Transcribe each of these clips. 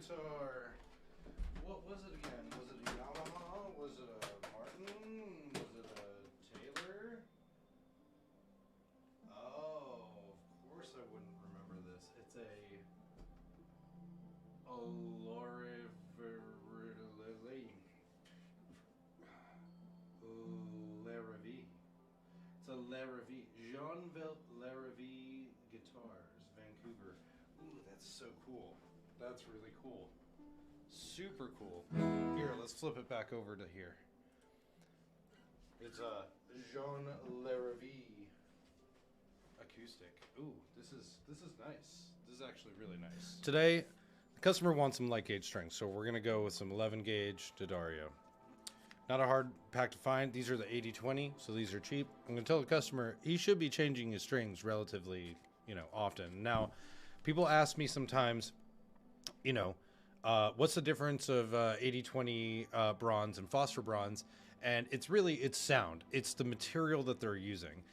guitar. What was it again? Was it a Yamaha? Was it a Martin? Was it a Taylor? Oh, of course I wouldn't remember this. It's a Larrivée. Larrivée. It's a Larrivée. Jeanville Larrivée Guitars, Vancouver. Ooh, that's so cool. That's really cool. Super cool. Here, let's flip it back over to here. It's a Jean Larrivée Acoustic. Ooh, this is nice. This is actually really nice. Today, the customer wants some light gauge strings, so we're gonna go with some 11 gauge D'Addario. Not a hard pack to find. These are the 80-20, so these are cheap. I'm gonna tell the customer he should be changing his strings relatively, often. Now, people ask me sometimes, what's the difference of 80-20 bronze and phosphor bronze? And it's sound. It's the material that they're using.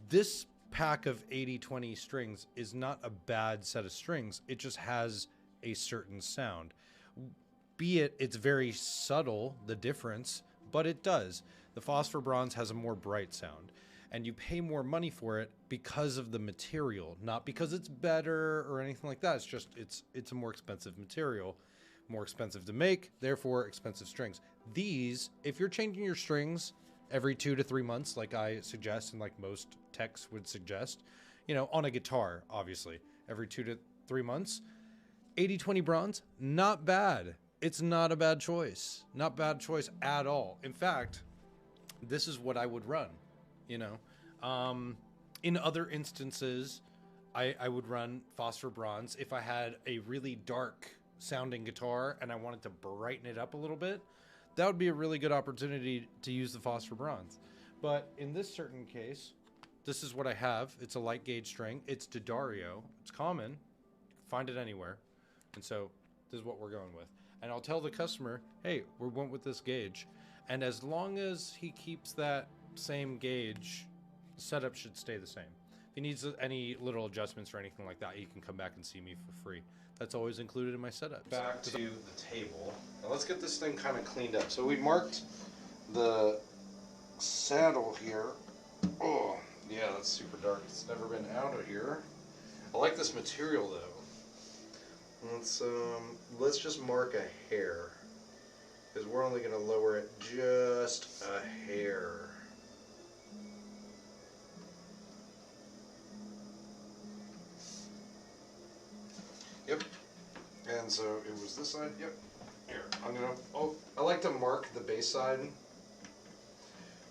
This pack of 80-20 strings is not a bad set of strings. It just has a certain sound. Be it, it's very subtle, the difference, but it does. The phosphor bronze has a more bright sound, and you pay more money for it because of the material, not because it's better or anything like that. It's just, it's a more expensive material, more expensive to make, therefore expensive strings. These, if you're changing your strings every 2 to 3 months, like I suggest, and like most techs would suggest, on a guitar, obviously, every 2 to 3 months, 80-20 bronze, not bad. It's not a bad choice. Not bad choice at all. In fact, this is what I would run, In other instances, I would run phosphor bronze. If I had a really dark sounding guitar and I wanted to brighten it up a little bit, that would be a really good opportunity to use the phosphor bronze. But in this certain case, this is what I have. It's a light gauge string. It's D'Addario. It's common. You can find it anywhere. And so this is what we're going with. And I'll tell the customer, hey, we went with this gauge. And as long as he keeps that same gauge, the setup should stay the same. If he needs any little adjustments or anything like that, he can come back and see me for free. That's always included in my setups. Back to the table. Now let's get this thing kind of cleaned up. So we marked the saddle here. Oh, yeah, that's super dark. It's never been out of here. I like this material though. Let's just mark a hair, because we're only going to lower it just a hair. Yep. And so it was this side. Yep. Here, I like to mark the bass side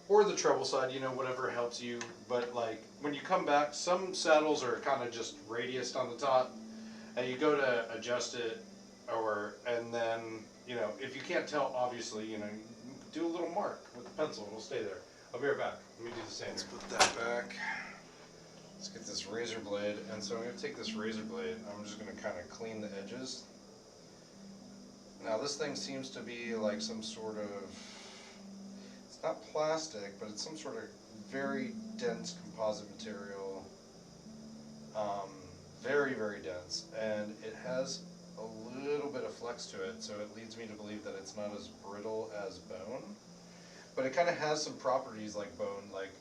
or the treble side, whatever helps you. But like when you come back, some saddles are kind of just radiused on the top. And you go to adjust it, and then, if you can't tell, obviously, do a little mark with the pencil. It'll stay there. I'll be right back. Let me do the same. Let's put that back. Let's get this razor blade. And so I'm going to take this razor blade. I'm just going to kind of clean the edges. Now this thing seems to be like some sort of, it's not plastic, but it's some sort of very dense composite material. Very, very dense, and it has a little bit of flex to it, so it leads me to believe that it's not as brittle as bone, but it kind of has some properties like bone, like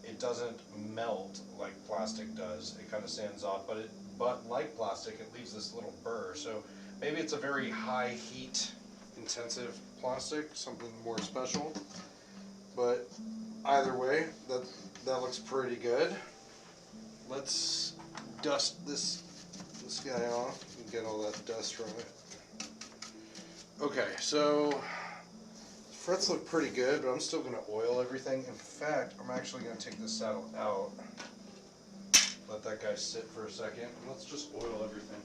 it doesn't melt like plastic does. It kind of sands off, but like plastic, it leaves this little burr, so maybe it's a very high heat intensive plastic, something more special, but either way, that looks pretty good. Let's dust this guy off and get all that dust from it. Okay, so the frets look pretty good, but I'm still going to oil everything. In fact, I'm actually going to take this saddle out, let that guy sit for a second, and let's just oil everything.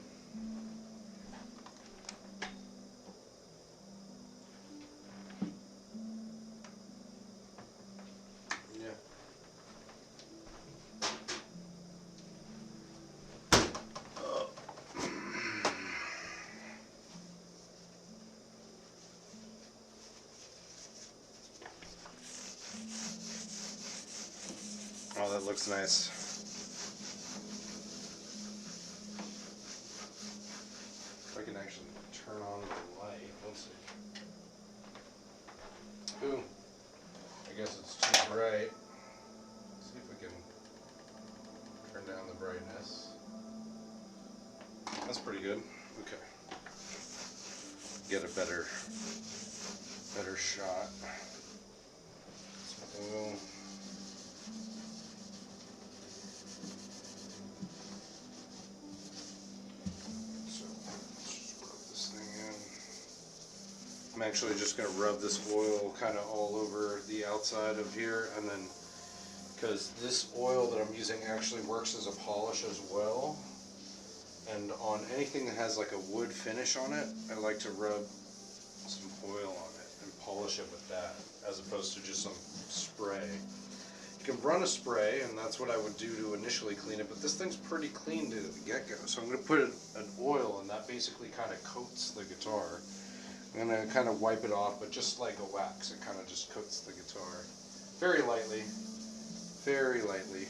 Yeah. Oh, that looks nice. If I can actually turn on the light. Let's see. Ooh, I guess it's too bright. Let's see if we can turn down the brightness. That's pretty good. Okay. Get a better shot. Some oil. So let's just rub this thing in. I'm actually just going to rub this oil kind of all over the outside of here, and then because this oil that I'm using actually works as a polish as well. And on anything that has like a wood finish on it, I like to rub some oil on it and polish it with that, as opposed to just some spray. You can run a spray, and that's what I would do to initially clean it, but this thing's pretty clean to the get-go. So I'm going to put an oil, and that basically kind of coats the guitar. I'm going to kind of wipe it off, but just like a wax, it kind of just coats the guitar. Very lightly. Very lightly.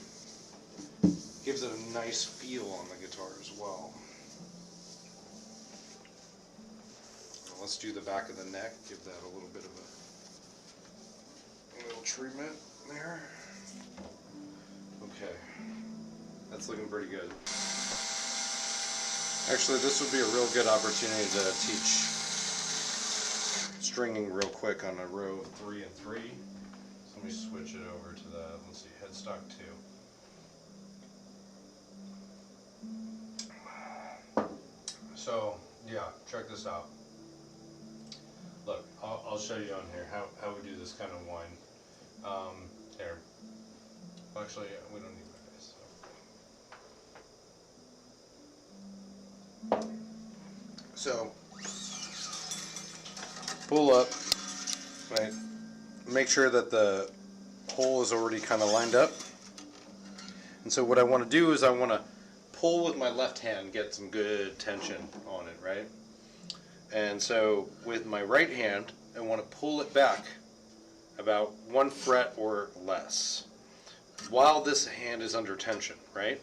Gives it a nice feel on the guitar as well. Now let's do the back of the neck, give that a little bit of a little treatment there. Okay, that's looking pretty good. Actually, this would be a real good opportunity to teach stringing real quick on a row 3 and 3. So let me switch it over to the, let's see, headstock 2. So, yeah, check this out. Look, I'll show you on here how we do this kind of wind. Here. Actually, we don't need my face. So, pull up, right? Make sure that the hole is already kind of lined up. And so what I want to do is I want to pull with my left hand, get some good tension on it, right? And so with my right hand, I want to pull it back about 1 fret or less while this hand is under tension, right?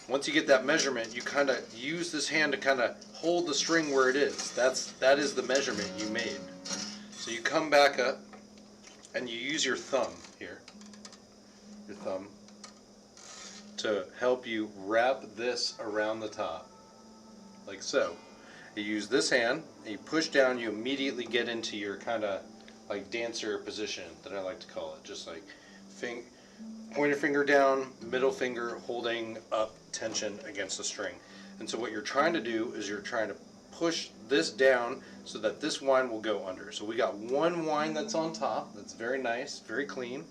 Once you get that measurement, you kind of use this hand to kind of hold the string where it is. That is the measurement you made. So you come back up and you use your thumb here, your thumb, to help you wrap this around the top, like so. You use this hand, and you push down, you immediately get into your kind of like dancer position that I like to call it, just like pointer finger down, middle finger holding up tension against the string. And so what you're trying to do is you're trying to push this down so that this wind will go under. So we got one wind that's on top, that's very nice, very clean,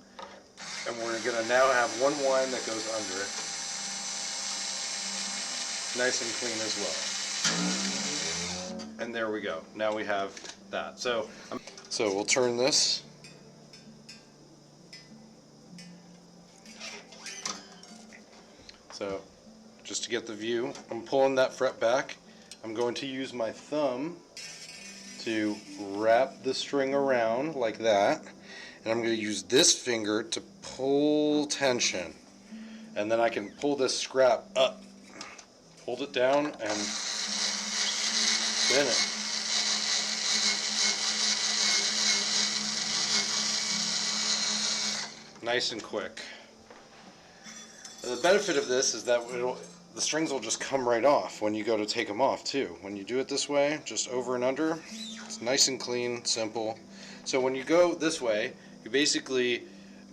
and we're going to now have one wind that goes under, nice and clean as well. And there we go. Now we have that. So we'll turn this. So just to get the view, I'm pulling that fret back. I'm going to use my thumb to wrap the string around like that. And I'm going to use this finger to pull tension. And then I can pull this scrap up, hold it down, and spin it. Nice and quick. The benefit of this is that the strings will just come right off when you go to take them off too. When you do it this way, just over and under, it's nice and clean, simple. So when you go this way, you basically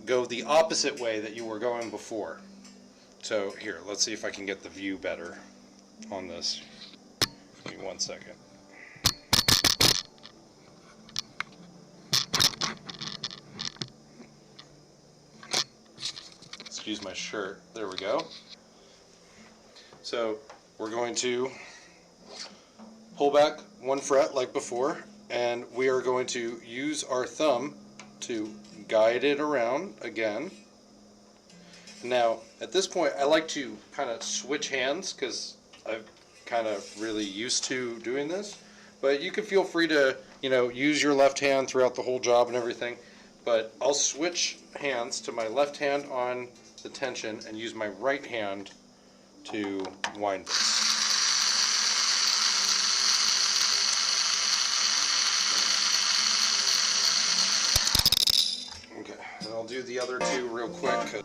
go the opposite way that you were going before. So here, let's see if I can get the view better on this. Give me 1 second. Excuse my shirt. There we go. So we're going to pull back 1 fret like before, and we are going to use our thumb to guide it around again. Now at this point I like to kind of switch hands because I'm kind of really used to doing this, but you can feel free to use your left hand throughout the whole job and everything, but I'll switch hands to my left hand on the tension and use my right hand to wind this. real quick.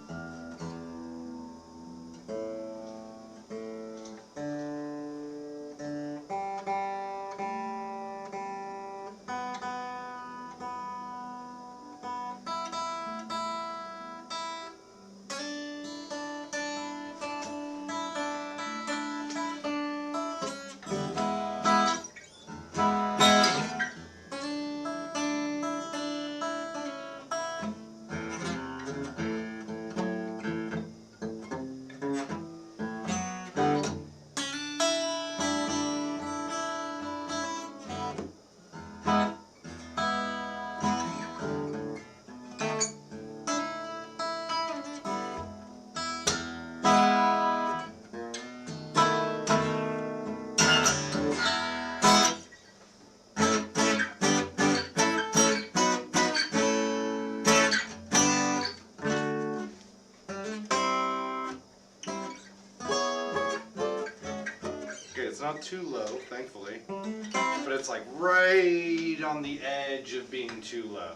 It's not too low, thankfully, but it's like right on the edge of being too low.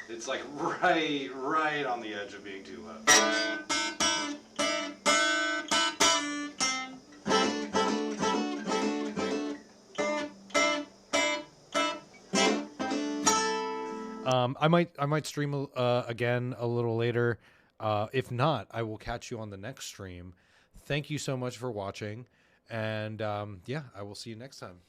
It's like right on the edge of being too low. I might stream again a little later. If not, I will catch you on the next stream. Thank you so much for watching. And yeah, I will see you next time.